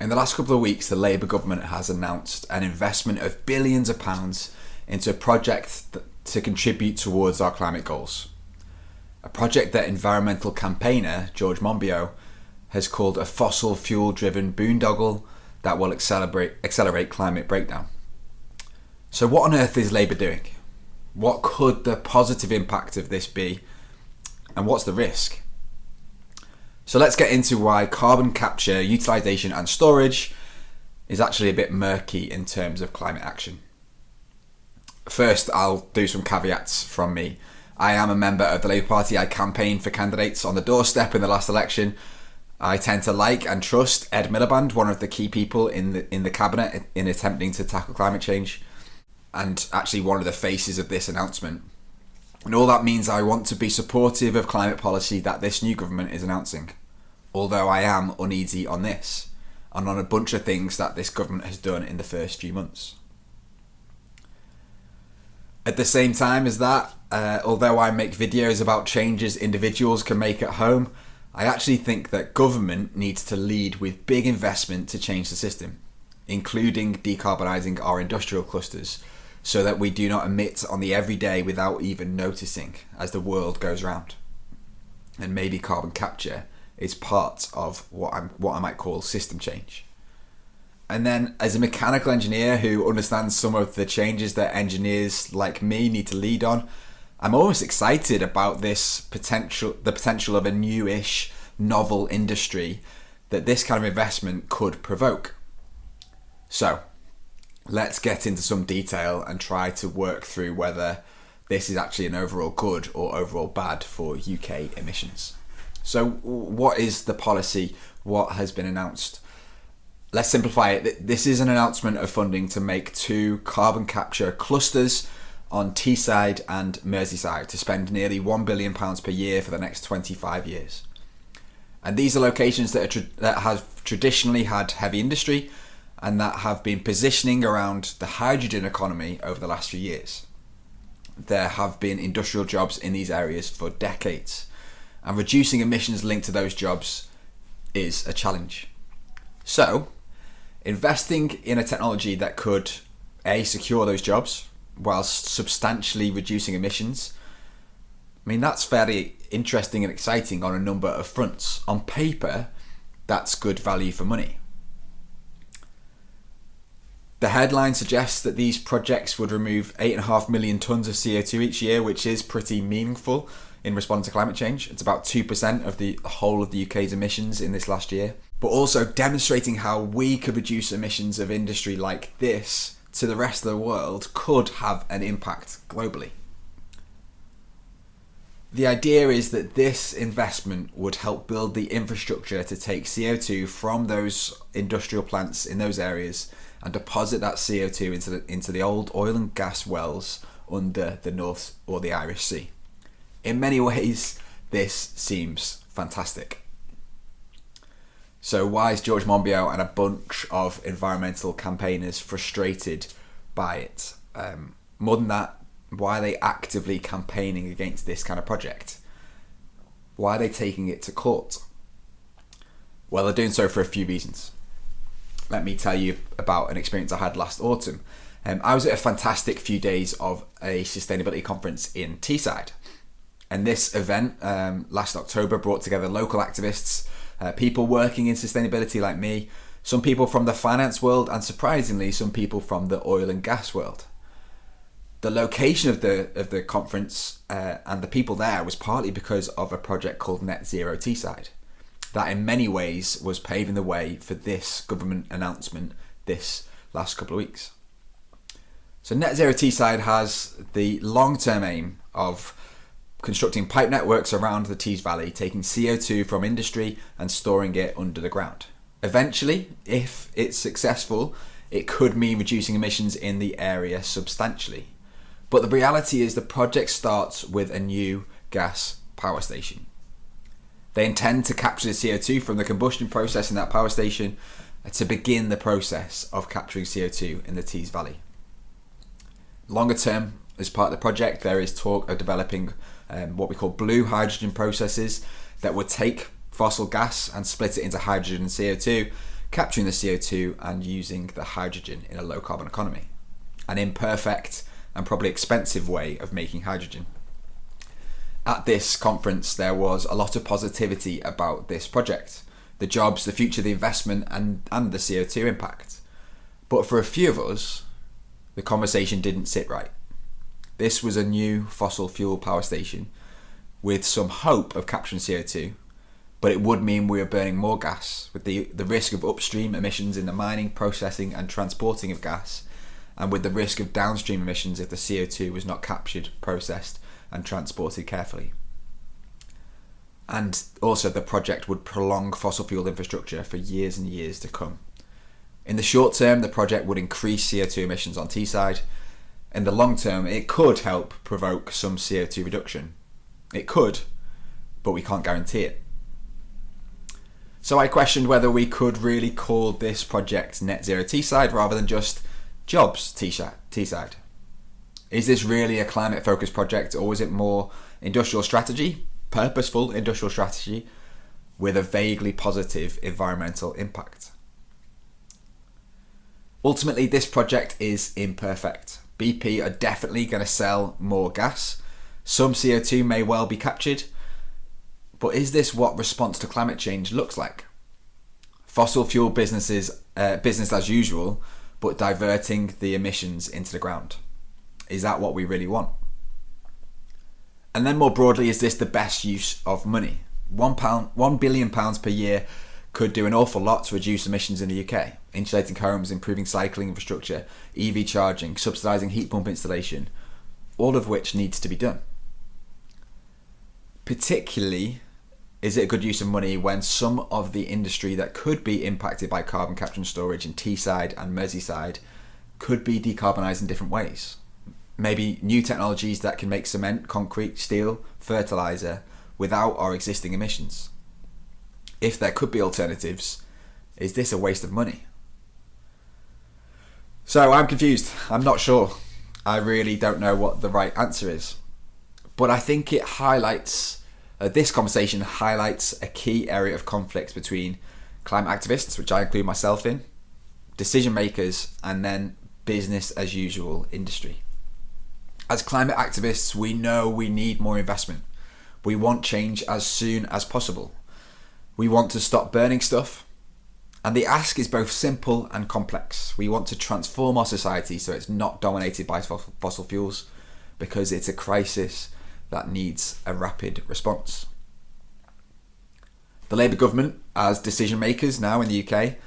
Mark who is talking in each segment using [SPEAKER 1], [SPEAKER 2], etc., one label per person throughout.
[SPEAKER 1] In the last couple of weeks, the Labour government has announced an investment of billions of pounds into a project to contribute towards our climate goals. A project that environmental campaigner George Monbiot has called a fossil fuel-driven boondoggle that will accelerate climate breakdown. So what on earth is Labour doing? What could the positive impact of this be? And what's the risk? So let's get into why carbon capture, utilisation and storage is actually a bit murky in terms of climate action. First, I'll do some caveats from me. I am a member of the Labour Party. I campaigned for candidates on the doorstep in the last election. I tend to like and trust Ed Miliband, one of the key people in the cabinet in attempting to tackle climate change, and actually one of the faces of this announcement. And all that means I want to be supportive of climate policy that this new government is announcing. Although I am uneasy on this and on a bunch of things that this government has done in the first few months. At the same time as that, although I make videos about changes individuals can make at home, I actually think that government needs to lead with big investment to change the system, including decarbonising our industrial clusters, so that we do not emit on the everyday without even noticing as the world goes round. And maybe carbon capture is part of what I might call system change. And then as a mechanical engineer who understands some of the changes that engineers like me need to lead on, I'm almost excited about the potential of a newish, novel industry that this kind of investment could provoke. So let's get into some detail and try to work through whether this is actually an overall good or overall bad for UK emissions. So what is the policy? What has been announced? Let's simplify it. This is an announcement of funding to make 2 carbon capture clusters on Teesside and Merseyside to spend nearly £1 billion per year for the next 25 years. And these are locations that have traditionally had heavy industry and that have been positioning around the hydrogen economy over the last few years. There have been industrial jobs in these areas for decades, and reducing emissions linked to those jobs is a challenge. So, investing in a technology that could secure those jobs whilst substantially reducing emissions, that's fairly interesting and exciting on a number of fronts. On paper, that's good value for money. The headline suggests that these projects would remove 8.5 million tonnes of CO2 each year, which is pretty meaningful in responding to climate change. It's about 2% of the whole of the UK's emissions in this last year. But also demonstrating how we could reduce emissions of industry like this to the rest of the world could have an impact globally. The idea is that this investment would help build the infrastructure to take CO2 from those industrial plants in those areas and deposit that CO2 into the old oil and gas wells under the North or the Irish Sea. In many ways, this seems fantastic. So why is George Monbiot and a bunch of environmental campaigners frustrated by it? More than that, why are they actively campaigning against this kind of project? Why are they taking it to court? Well, they're doing so for a few reasons. Let me tell you about an experience I had last autumn. I was at a fantastic few days of a sustainability conference in Teesside. And this event last October brought together local activists, people working in sustainability like me, some people from the finance world, and surprisingly, some people from the oil and gas world. The location of the conference and the people there was partly because of a project called Net Zero Teesside, that in many ways was paving the way for this government announcement this last couple of weeks. So Net Zero Teesside has the long-term aim of constructing pipe networks around the Tees Valley, taking CO2 from industry and storing it under the ground. Eventually, if it's successful, it could mean reducing emissions in the area substantially. But the reality is the project starts with a new gas power station. They intend to capture the CO2 from the combustion process in that power station to begin the process of capturing CO2 in the Tees Valley. Longer term, as part of the project, there is talk of developing what we call blue hydrogen processes that would take fossil gas and split it into hydrogen and CO2, capturing the CO2 and using the hydrogen in a low carbon economy. An imperfect and probably expensive way of making hydrogen. At this conference, there was a lot of positivity about this project, the jobs, the future, the investment, and the CO2 impact. But for a few of us, the conversation didn't sit right. This was a new fossil fuel power station with some hope of capturing CO2, but it would mean we were burning more gas, with the risk of upstream emissions in the mining, processing and transporting of gas, and with the risk of downstream emissions if the CO2 was not captured, processed and transported carefully. And also the project would prolong fossil fuel infrastructure for years and years to come. In the short term, the project would increase CO2 emissions on Teesside. In the long term, it could help provoke some CO2 reduction. It could, but we can't guarantee it. So I questioned whether we could really call this project Net Zero Teesside rather than just Jobs Teesside. Is this really a climate-focused project, or is it more industrial strategy, purposeful industrial strategy, with a vaguely positive environmental impact? Ultimately, this project is imperfect. BP are definitely going to sell more gas. Some CO2 may well be captured. But is this what response to climate change looks like? Fossil fuel business as usual, but diverting the emissions into the ground. Is that what we really want? And then more broadly, is this the best use of money? £1 billion per year could do an awful lot to reduce emissions in the UK. Insulating homes, improving cycling infrastructure, EV charging, subsidising heat pump installation, all of which needs to be done. Particularly, is it a good use of money when some of the industry that could be impacted by carbon capture and storage in Teesside and Merseyside could be decarbonised in different ways? Maybe new technologies that can make cement, concrete, steel, fertiliser without our existing emissions. If there could be alternatives, is this a waste of money? So I'm confused. I'm not sure. I really don't know what the right answer is. But I think it highlights this conversation highlights a key area of conflict between climate activists, which I include myself in, decision makers, and then business as usual industry. As climate activists, we know we need more investment. We want change as soon as possible. We want to stop burning stuff. And the ask is both simple and complex. We want to transform our society so it's not dominated by fossil fuels, because it's a crisis that needs a rapid response. The Labour government, as decision makers now in the UK,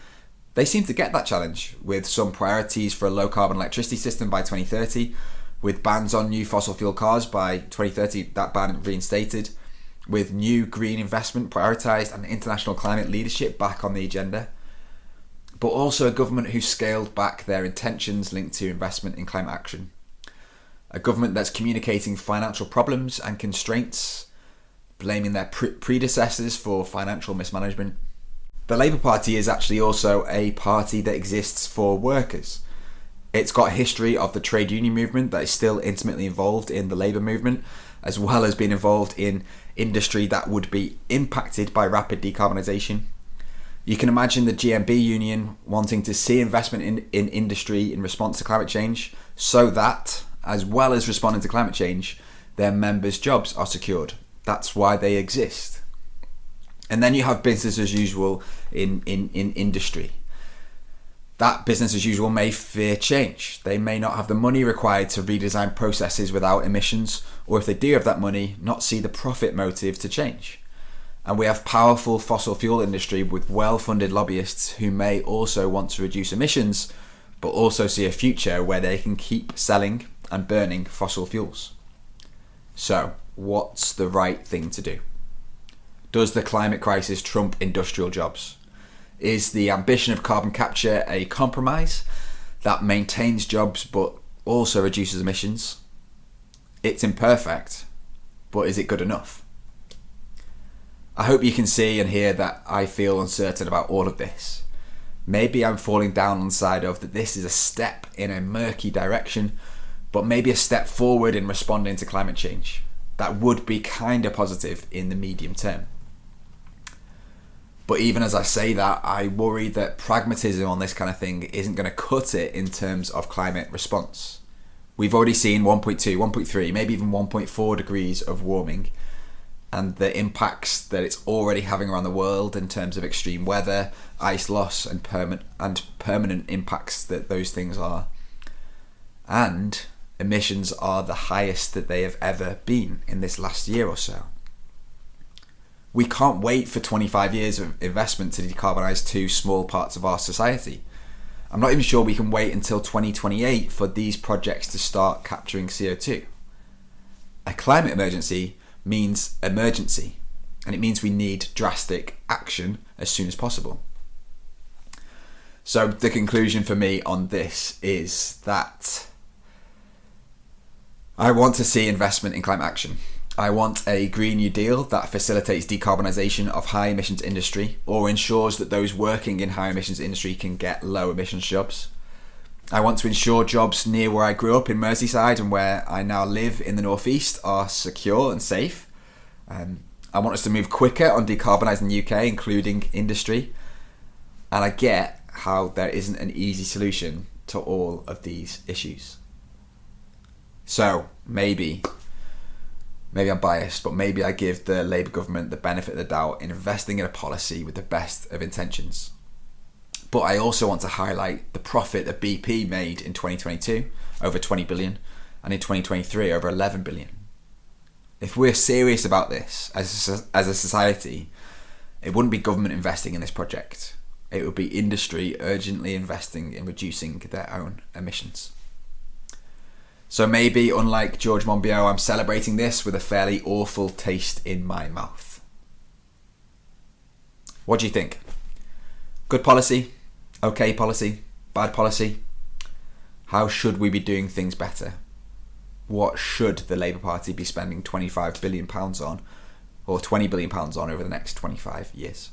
[SPEAKER 1] they seem to get that challenge, with some priorities for a low carbon electricity system by 2030, with bans on new fossil fuel cars by 2030, that ban reinstated, with new green investment prioritised and international climate leadership back on the agenda, but also a government who scaled back their intentions linked to investment in climate action. A government that's communicating financial problems and constraints, blaming their predecessors for financial mismanagement. The Labour Party is actually also a party that exists for workers. It's got a history of the trade union movement that is still intimately involved in the labour movement, as well as being involved in industry that would be impacted by rapid decarbonisation. You can imagine the GMB union wanting to see investment in industry in response to climate change, so that, as well as responding to climate change, their members' jobs are secured. That's why they exist. And then you have business as usual in industry. That business as usual may fear change. They may not have the money required to redesign processes without emissions, or if they do have that money, not see the profit motive to change. And we have powerful fossil fuel industry with well-funded lobbyists who may also want to reduce emissions, but also see a future where they can keep selling and burning fossil fuels. So, what's the right thing to do? Does the climate crisis trump industrial jobs? Is the ambition of carbon capture a compromise that maintains jobs but also reduces emissions? It's imperfect, but is it good enough? I hope you can see and hear that I feel uncertain about all of this. Maybe I'm falling down on the side of that this is a step in a murky direction, but maybe a step forward in responding to climate change. That would be kind of positive in the medium term. But even as I say that, I worry that pragmatism on this kind of thing isn't going to cut it in terms of climate response. We've already seen 1.2, 1.3, maybe even 1.4 degrees of warming, and the impacts that it's already having around the world in terms of extreme weather, ice loss, and permanent impacts that those things are. And emissions are the highest that they have ever been in this last year or so. We can't wait for 25 years of investment to decarbonise two small parts of our society. I'm not even sure we can wait until 2028 for these projects to start capturing CO2. A climate emergency means emergency, and it means we need drastic action as soon as possible. So the conclusion for me on this is that I want to see investment in climate action. I want a Green New Deal that facilitates decarbonisation of high emissions industry or ensures that those working in high emissions industry can get low emissions jobs. I want to ensure jobs near where I grew up in Merseyside and where I now live in the northeast are secure and safe. I want us to move quicker on decarbonising the UK, including industry. And I get how there isn't an easy solution to all of these issues. So maybe I'm biased, but maybe I give the Labour government the benefit of the doubt in investing in a policy with the best of intentions. But I also want to highlight the profit that BP made in 2022, over 20 billion, and in 2023, over 11 billion. If we're serious about this as a society, it wouldn't be government investing in this project. It would be industry urgently investing in reducing their own emissions. So maybe, unlike George Monbiot, I'm celebrating this with a fairly awful taste in my mouth. What do you think? Good policy? Okay policy? Bad policy? How should we be doing things better? What should the Labour Party be spending £25 billion on, or £20 billion on over the next 25 years?